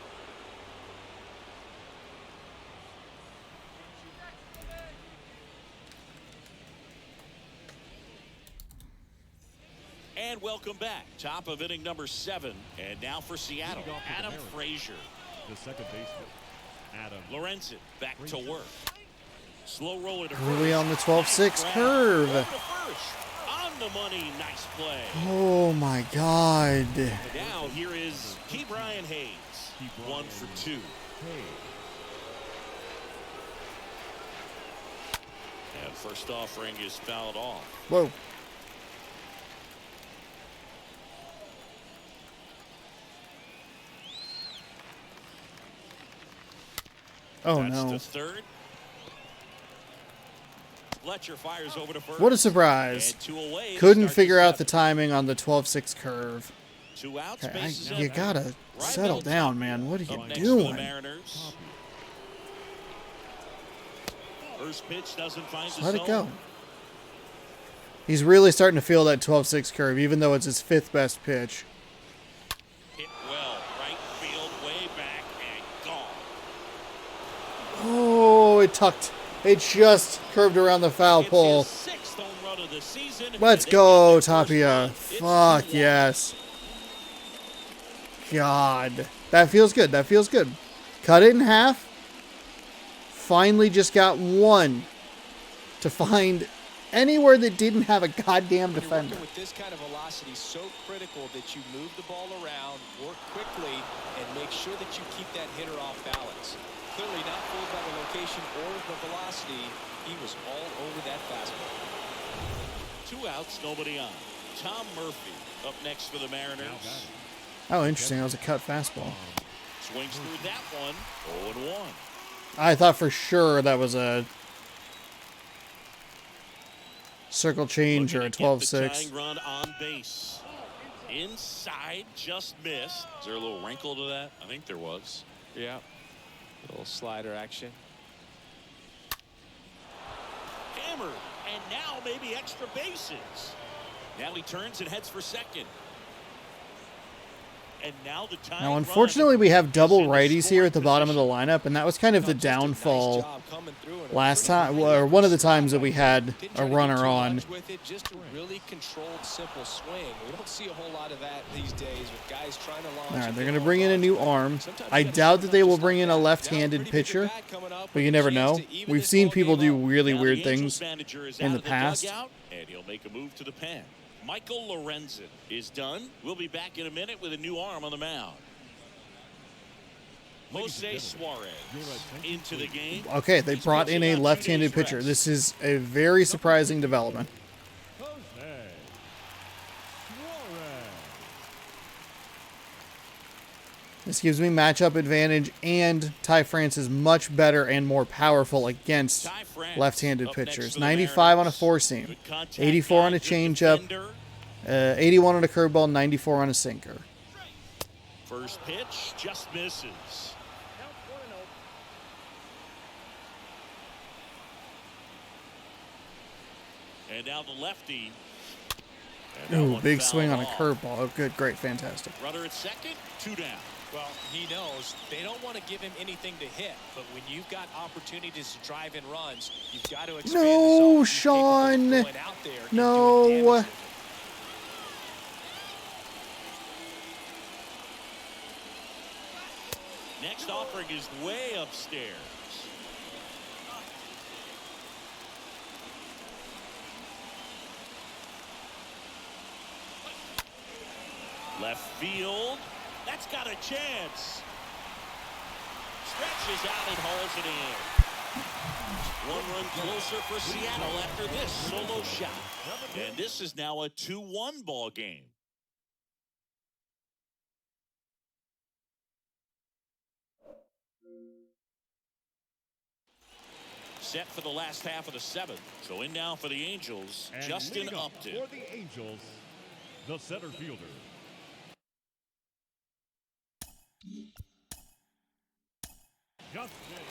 And welcome back. Top of inning number 7. And now for Seattle, Leading off for the Adam Mariners. Frazier. The second baseman, Adam Lorenzen back to work. Slow roll into Early on the first. 12-6 Nice curve. grab. Over to first. On the money. Nice play. Oh my God. And now here is Key Brian Hayes. 1 for 2. And first offering is fouled off. Whoa. Oh That's no. to third. Fletcher fires over to first. What a surprise. And 2 away to Couldn't start figure out the 7th. timing on the 12-6 curve. 2 outs. Okay, bases you empty. gotta settle Raimel down, Tapia man. What are up you next for the doing? Mariners. First pitch doesn't find the Let zone. it go. He's really starting to feel that 12-6 curve, even though it's his 5th best pitch. Hit well, right field, way back, and gone. Oh, it tucked. It just curved around the foul It's pole. his 6th home run of the season. Let's and they go, got their first Tapia. run. It's Fuck 2-1. yes. God. That feels good. That feels good. Cut it in half. Finally just got one to find anywhere that didn't have a goddamn When you're defender. working with this kind of velocity, so critical that you move the ball around, work quickly, and make sure that you keep that hitter off balance. Clearly not fooled by the location or the velocity. He was all over that fastball. 2 outs, nobody on. Tom Murphy up next for the Mariners. Oh, interesting. That was a cut fastball. Swings through that one. 0-1. I thought for sure that was a circle change or a Looking to get the 12-6. tying run on base. Inside, just missed. Is there a little wrinkle to that? I think there was. Yeah. A little slider action. Hammered, and now maybe extra bases. Now he turns and heads for second. And now the time Now, unfortunately, we have double righties here at the bottom of the position. lineup, and that was kind of the downfall last time, or one of the times that we had a runner on. With it, just a really controlled, simple swing. We don't see a whole lot of that these days with guys trying to launch. All right, they're going to bring in a new arm. I doubt that they will bring in a left-handed pitcher, but you never know. We've seen people do really Now weird the Angels things manager is in out the of past. dugout, and he'll make a move to the pen. Michael Lorenzen is done. We'll be back in a minute with a new arm on the mound. Jose Suarez into the game. Okay, they brought in a left-handed pitcher. This is a very surprising development. Jose Suarez. This gives me matchup advantage, and Ty France is much better and more powerful against Ty France left-handed up next pitchers. for the 95 on a Mariners. four-seam, Good contact 84 on guy, a good changeup, defender. 81 on a curveball, 94 on a sinker. First pitch just misses. And now the lefty. And that Ooh, one big fouled swing on a off. curveball. Oh, good, great, fantastic. Runner at second, 2 down. Well, he knows they don't want to give him anything to hit, but when you've got opportunities to drive in runs, you've got to expand No, the zone. He's Sean. capable of going out there and No. doing damage with it. Next offering is way upstairs. Left field. That's got a chance. Stretches out and hauls it in. 1 run closer for Seattle after this solo shot. And this is now a 2-1 ball game. Set for the last half of the 7th. So in now for the Angels, And Justin leading up Upton. for the Angels, the center fielder. Justin.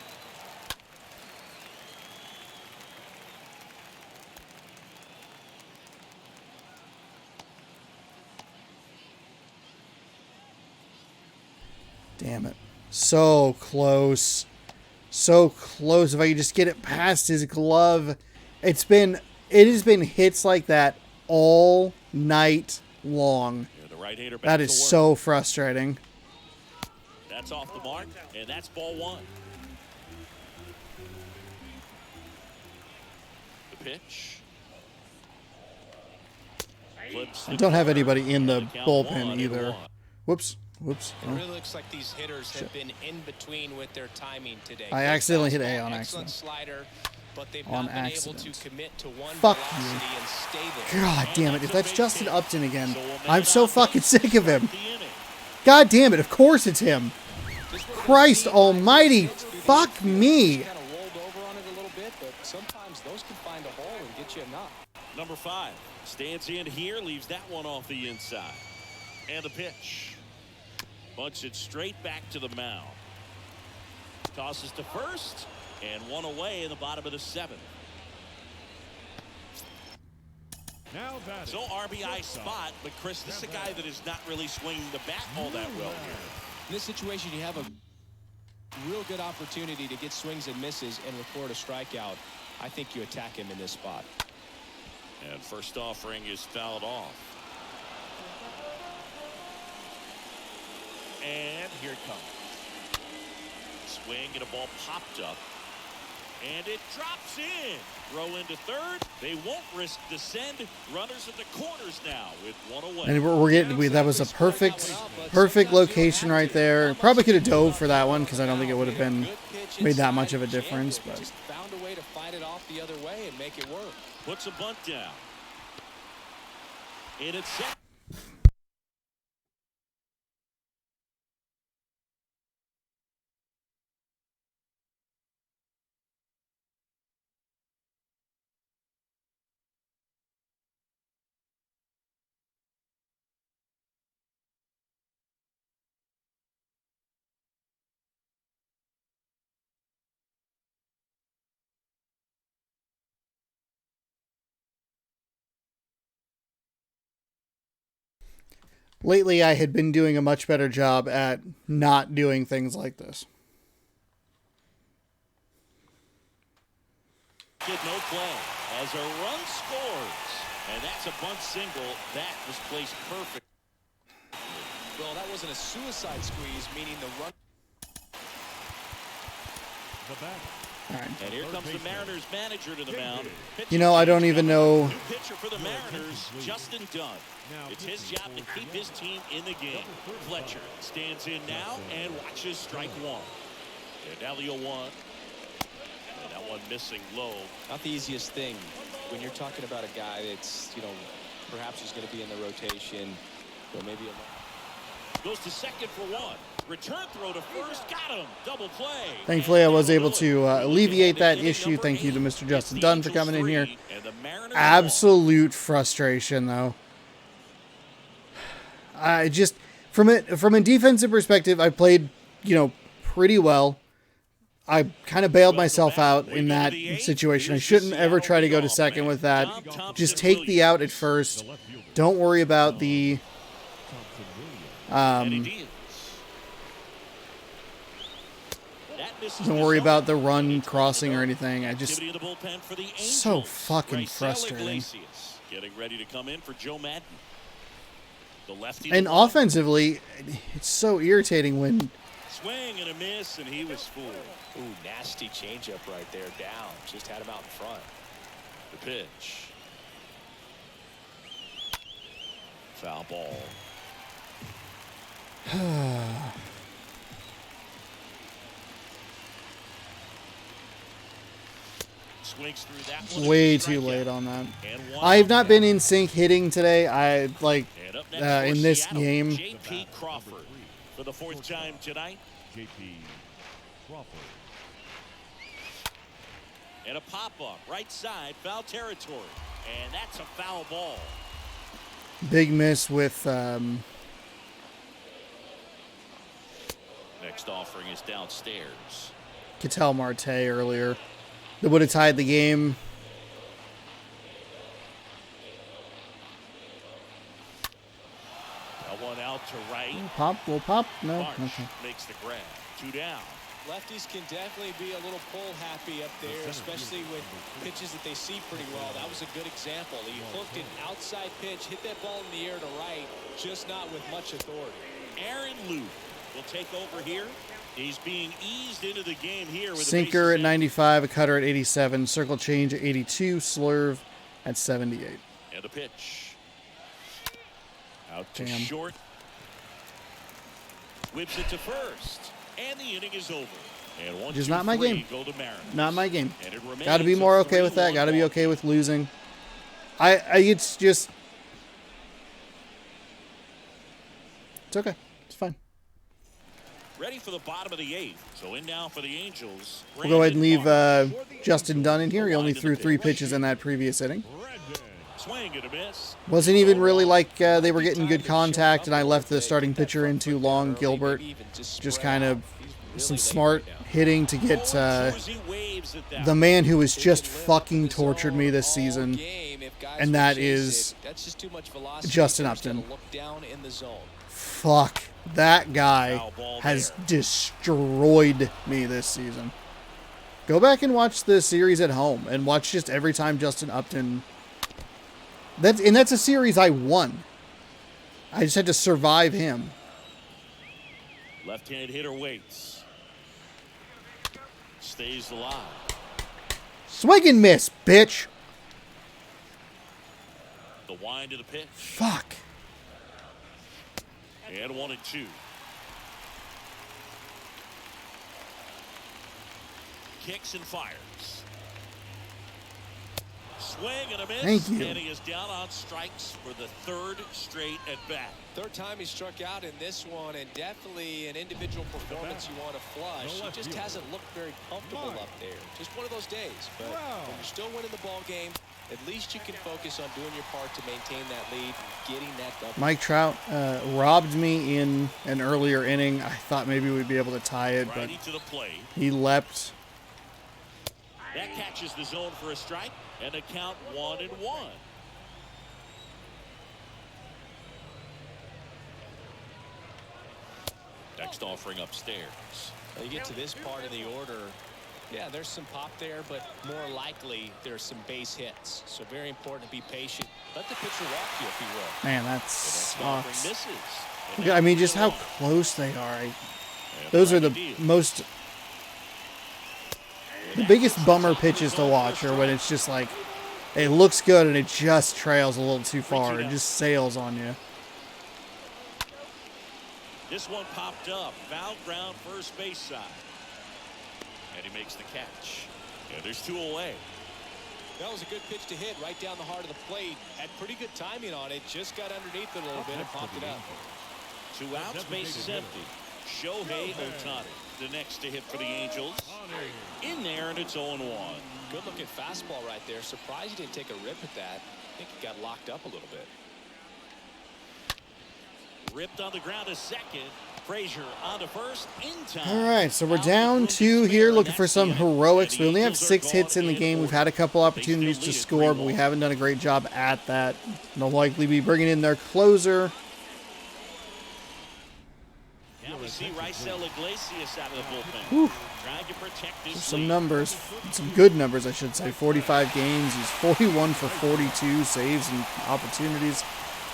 Damn it. So close. So close. If I could just get it past his glove. It has been hits like that all night long. Here, the right-hander back That to is work. so frustrating. That's off the mark, and that's ball 1. The pitch. Flips I don't have anybody in the count bullpen 1-1. either. Whoops. Whoops. It really looks like these hitters have been in between with their timing today. I Good accidentally hit A fastball, on excellent accident. Slider, but they've On not been able accident. to commit to one Fuck velocity you. and stay there. God damn it. If that's Justin Upton again, I'm So so fucking sick of him. the inning. God damn it. Of course it's him. This would've been Christ seen by almighty. fans through the Fuck infield. me. Just kind of rolled over on it a little bit, but sometimes those can find a hole and get you a knock. Number 5 stands in here, leaves that one off the inside. And the pitch. Bunts it straight back to the mound. Tosses to first, and one away in the bottom of the 7th. Now batting. So RBI spot, but Chris, this is a guy that is not really swinging the bat all that well here. In this situation, you have a real good opportunity to get swings and misses and record a strikeout. I think you attack him in this spot. And first offering is fouled off. And here it comes. Swing and a ball popped up. And it drops in. Throw into third. They won't risk descend. Runners at the corners now with one away. And we're getting, that was a perfect location right there. Probably could have dove for that one because I don't think it would have been made that much of a difference. But Just found a way to fight it off the other way and make it work. Puts a bunt down. And it's set. lately I had been doing a much better job at not doing things like this. Did no play as a run scores. And that's a bunt single. That was placed perfect. Well, that wasn't a suicide squeeze, meaning the run. The batter. All right. And here comes the Mariners manager to the mound. You know, I don't even know. New pitcher for the Mariners, Justin Dunn. It's his job to keep his team in the game. Fletcher stands in now and watches strike one. And now the 0-1. And that one missing low. Not the easiest thing when you're talking about a guy that's, perhaps is going to be in the rotation. Or maybe goes to second for one. Return throw to first. Got him. Double play. Thankfully, I was able to alleviate that issue. Thank you to Mr. Justin Dunn for coming in here. Absolute frustration, though. I just, from a defensive perspective, I played, pretty well. I kind of bailed myself out in that situation. I shouldn't ever try to go to second with that. Just take the out at first. Don't worry about the don't worry about the run crossing or anything. I just so fucking frustrating. Getting ready to come in for Joe Madden. The lefty. And offensively, it's so irritating when swing and a miss, and he was fooled. Ooh, nasty changeup right there. Down. Just had him out in front. The pitch. Foul ball. Swings through that one. Way too late on that. I have not been in sync hitting today. I like in this game. J.P. Crawford for the fourth time tonight. J.P. Crawford. And a pop-up right side, foul territory. And that's a foul ball. Big miss with next offering is downstairs. Ketel Marte earlier. That would have tied the game. That one out to right. Will pop? No. Marsh Okay. makes the grab. 2 down. Lefties can definitely be a little pull happy up there, especially with pitches that they see pretty well. That was a good example. He hooked an outside pitch, hit that ball in the air to right, just not with much authority. Aaron Luke will take over here. He's being eased into the game here with Sinker at 95, a cutter at 87, circle change at 82, slurve at 78. And the pitch. Out to Damn. short. Whips it to first. And the inning is over. And 1, Just 2, not my 3 game. go to Mariners. Not my game. And it remains Got to be more okay with that. Got to be okay with losing. It's just, it's okay. It's fine. Ready for the bottom of the 8th. So in now for the Angels. We'll go ahead and leave Justin Dunn in here. He only threw 3 pitches in that previous inning. Swing and a miss. Wasn't even really like they were getting good contact, and I left the starting pitcher in too long, Gilbert. Just kind of some smart hitting to get the man who has just fucking tortured me this season, and that is Justin Upton. Fuck. That guy has destroyed me this season. Go back and watch the series at home and watch just every time Justin Upton. That's a series I won. I just had to survive him. Left-handed hitter waits. Stays alive. Swing and miss, bitch. The wind of the pitch. Fuck. And 1 and 2. Kicks and fires. Swing and a miss. Thank you. And he is down on strikes for the 3rd straight at bat. 3rd time he struck out in this one, and definitely an individual performance you want to flush. He just hasn't looked very comfortable up there. Just one of those days. But when you're still winning the ball game, at least you can focus on doing your part to maintain that lead and getting that double. Mike Trout robbed me in an earlier inning. I thought maybe we'd be able to tie it, but Righty to the plate. he leapt. That catches the zone for a strike, and a count 1 and 1. next offering upstairs. Well, you get to this part of the order. Yeah, there's some pop there, but more likely there's some base hits. So very important to be patient. Let the pitcher walk you, if you will. Man, that The next offering sucks. misses. And Look now at- I mean, just how one. close they are. And Those are the Brady deals. most, the biggest bummer pitches to watch are when it's just like, it looks good and it just trails a little too far. It just sails on you. This one popped up. Foul ground, first base side. And he makes the catch. Yeah, there's 2 away. That was a good pitch to hit right down the heart of the plate. Had pretty good timing on it. Just got underneath it a little bit and popped it up. 2 outs, base is empty. Shohei Ohtani, the next to hit for the Angels. In there, and it's 0-1. Good looking fastball right there. Surprised he didn't take a rip at that. I think he got locked up a little bit. Ripped on the ground to second. Frazier on to first in time. All right, so we're Out down with 2 Clinton here, Spare, looking and for that's some the inning. heroics. And the We only have Angels are 6 hits in the gone game. We've order. had a couple opportunities They to still lead score, at but we 3-1. haven't done a great job at that. They'll likely be bringing in their closer. Now we see Raisel Iglesias out of the bullpen. Whew. Trying to protect his Some lead. numbers, some good numbers, I should say. 45 games. He's 41 for 42 saves and opportunities.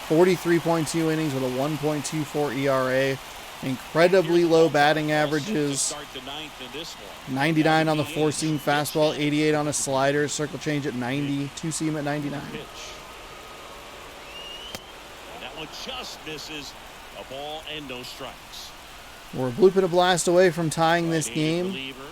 43.2 innings with a 1.24 ERA. Incredibly low batting averages. Start the 9th in this one. 99 on the 4-seam fastball, 88 on a slider, circle change at 90, 2-seam at 99. Pitch. And that one just misses. A ball and no strikes. We're a bloop and a blast away from tying this Right-handed game. reliever.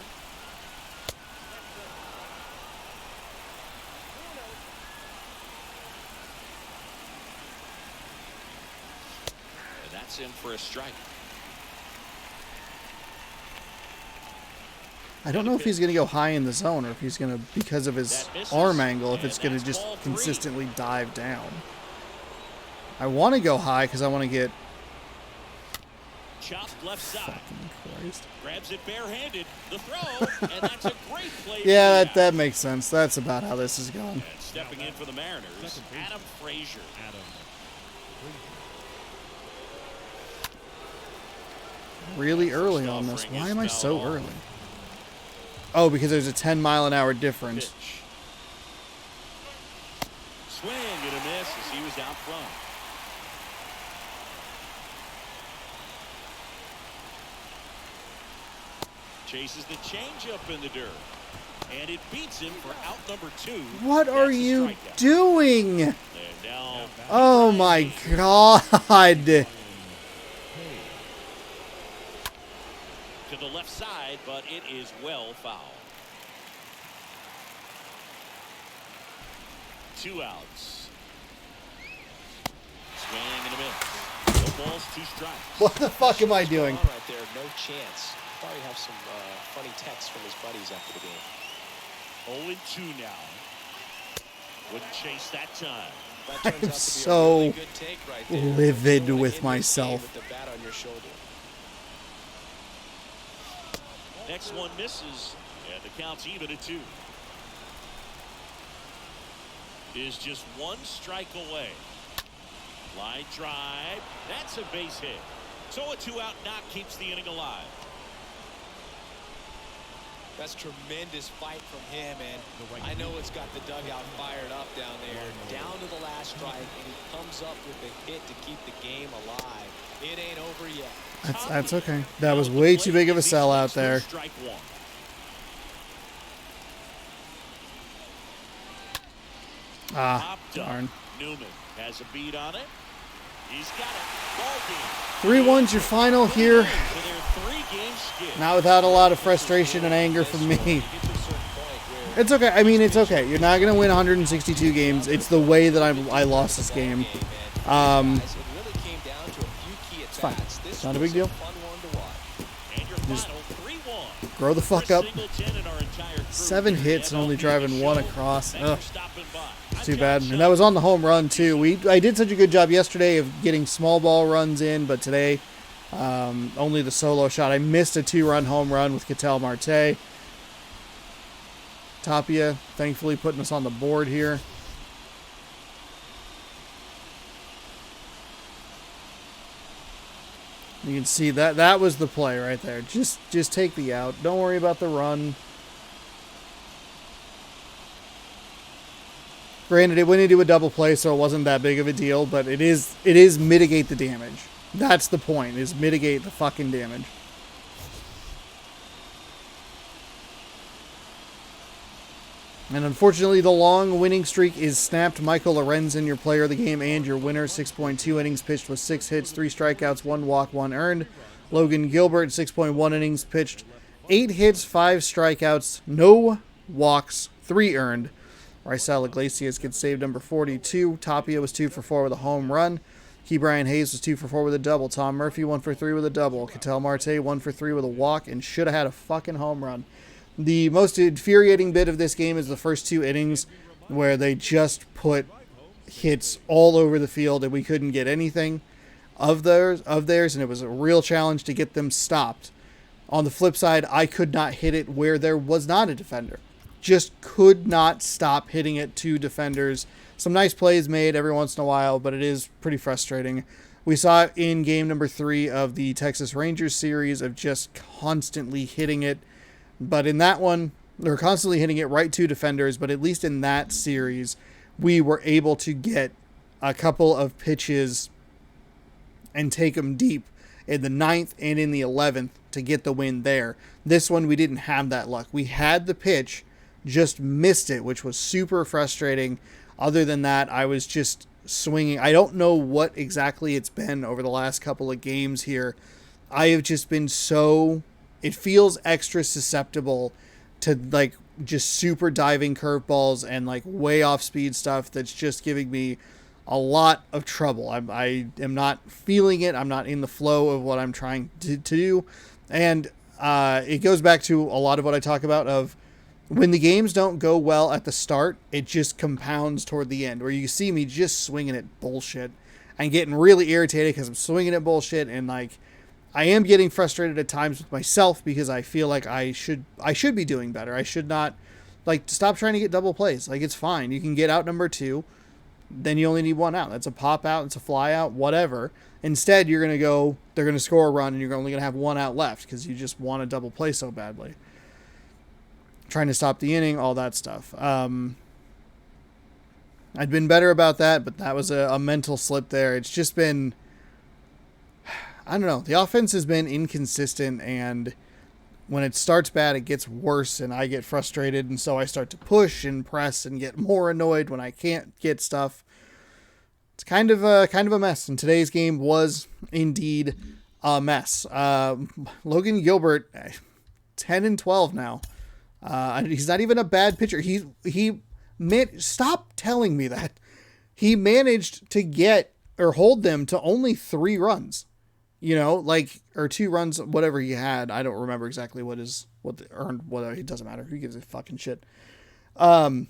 And that's in for a strike. I don't know if he's going to go high in the zone or if he's going to, because of his arm angle, if it's going to just consistently dive down. I want to go high because I want to get... Chopped left side. Fucking Christ. Grabs it barehanded. The throw, and that's a great play. Yeah, for the that makes sense. That's about how this is going. And stepping in for the Mariners, Adam Frazier. Adam. Really early on this. Why am I so early? Oh, because there's a 10-mile-an-hour difference. Pitch. Swing and a miss as he was out front. Chases the changeup in the dirt. And it beats him for out number 2. What are That's a you strikeout. doing? And now Oh my God. to the left side, but it is well fouled. 2 outs. Swing and a miss. No balls, 2 strikes. What the fuck am I doing? Right there, no chance. Probably have some funny texts from his buddies after the game. 0-2 now. Wouldn't chase that time. That turns I'm out to be a so really good take right there. livid You wanna with end this myself. game with the bat on your shoulder. Next one misses, and the count's even at 2. Is just 1 strike away. Line drive. That's a base hit. So a 2-out knock keeps the inning alive. That's tremendous fight from him, and I know it's got the dugout fired up down there. Down to the last strike, and he comes up with a hit to keep the game alive. It ain't over yet. That's okay. That was way too big of a sellout there. Strike 1. Ah, Popped up. darn. Newman has a beat on it. He's got it. Ball game. 3-1's your final here. To their 3-game skid. Not without a lot of frustration and anger from me. It's okay. I mean, it's okay. You're not going to win 162 games. It's the way that I lost this game. It really came down to a few key It's fine. at-bats. This It's not a was big deal. fun one to watch. And your Just final 3-1. grow the fuck Chris up. Singleton and our entire crew 7 here at hits and only MLB driving 1 Show. across. Thanks Ugh. for stopping by. I'm Too John bad. Shelton. And that was on the home run, too. I did such a good job yesterday of getting small ball runs in, but today, only the solo shot. I missed a 2-run home run with Ketel Marte. Tapia, thankfully, putting us on the board here. You can see that was the play right there. Just take the out. Don't worry about the run. Granted, it went into a double play, so it wasn't that big of a deal, but it is mitigate the damage. That's the point, is mitigate the fucking damage. And unfortunately, the long winning streak is snapped. Michael Lorenzen, your player of the game and your winner. 6.2 innings pitched with 6 hits, 3 strikeouts, 1 walk, 1 earned. Logan Gilbert, 6.1 innings pitched, 8 hits, 5 strikeouts, no walks, 3 earned. Raisel Iglesias gets save number 42. Tapia was 2 for 4 with a home run. Ke'Bryan Hayes was 2 for 4 with a double. Tom Murphy 1 for 3 with a double. Ketel Marte 1 for 3 with a walk and should have had a fucking home run. The most infuriating bit of this game is the first 2 innings where they just put hits all over the field and we couldn't get anything of theirs, and it was a real challenge to get them stopped. On the flip side, I could not hit it where there was not a defender. Just could not stop hitting it to defenders. Some nice plays made every once in a while, but it is pretty frustrating. We saw it in game number 3 of the Texas Rangers series of just constantly hitting it. But in that one, they were constantly hitting it right to defenders. But at least in that series, we were able to get a couple of pitches and take them deep in the 9th and in the 11th to get the win there. This one, we didn't have that luck. We had the pitch, just missed it, which was super frustrating. Other than that, I was just swinging. I don't know what exactly it's been over the last couple of games here. I have just been so... It feels extra susceptible to like just super diving curveballs and like way off speed stuff that's just giving me a lot of trouble. I am not feeling it. I'm not in the flow of what I'm trying to do. And it goes back to a lot of what I talk about of when the games don't go well at the start, it just compounds toward the end where you see me just swinging at bullshit and getting really irritated because I'm swinging at bullshit and like, I am getting frustrated at times with myself because I feel like I should be doing better. I should not, like, stop trying to get double plays. Like, it's fine. You can get out number 2. Then you only need 1 out. That's a pop out. It's a fly out, whatever. Instead, they're going to score a run and you're only going to have 1 out left because you just want a double play so badly. Trying to stop the inning, all that stuff. I'd been better about that, but that was a mental slip there. It's just been... I don't know. The offense has been inconsistent, and when it starts bad, it gets worse, and I get frustrated, and so I start to push and press and get more annoyed when I can't get stuff. It's kind of a mess, and today's game was indeed a mess. Logan Gilbert, 10-12 now. He's not even a bad pitcher. Stop telling me that. He managed to get or hold them to only 3 runs. You know, like, or 2 runs, whatever he had. I don't remember exactly what earned, whatever. It doesn't matter. Who gives a fucking shit? I'm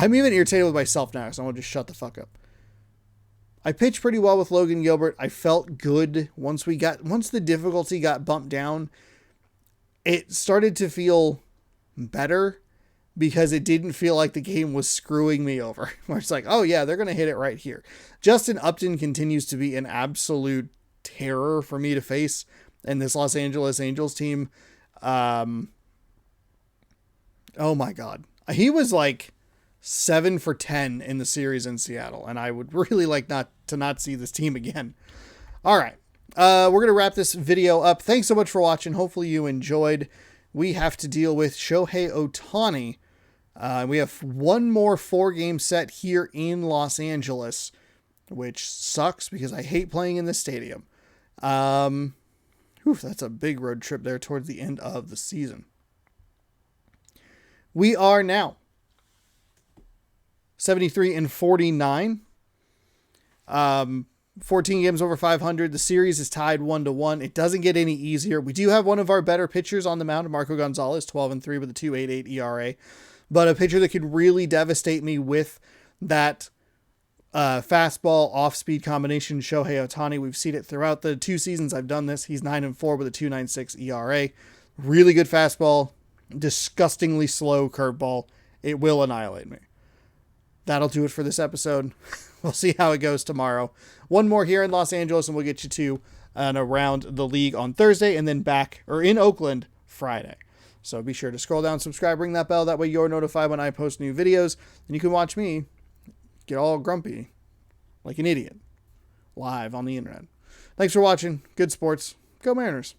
even irritated with myself now, so I want to just shut the fuck up. I pitched pretty well with Logan Gilbert. I felt good once the difficulty got bumped down. It started to feel better because it didn't feel like the game was screwing me over. Where it's like, oh yeah, they're going to hit it right here. Justin Upton continues to be an absolute terror for me to face in this Los Angeles Angels team. Oh my God. He was like 7 for 10 in the series in Seattle, and I would really like not see this team again. All right. We're going to wrap this video up. Thanks so much for watching. Hopefully you enjoyed. We have to deal with Shohei Ohtani. We have one more 4-game set here in Los Angeles, which sucks because I hate playing in this stadium. That's a big road trip there towards the end of the season. We are now 73-49. 14 games over 500. The series is tied 1-1. It doesn't get any easier. We do have one of our better pitchers on the mound, Marco Gonzalez, 12-3 with a 2.88 ERA, but a pitcher that could really devastate me with that fastball off-speed combination, Shohei Ohtani. We've seen it throughout the 2 seasons I've done this. He's 9-4 with a 2.96 ERA. Really good fastball, disgustingly slow curveball. It will annihilate me. that'll do it for this episode. We'll see how it goes tomorrow. One more here in Los Angeles, and we'll get you to and around the league on Thursday, and then back or in Oakland Friday. So be sure to scroll down, subscribe, ring that bell. That way you're notified when I post new videos, and you can watch me get all grumpy like an idiot live on the internet. Thanks for watching. Good sports. Go Mariners.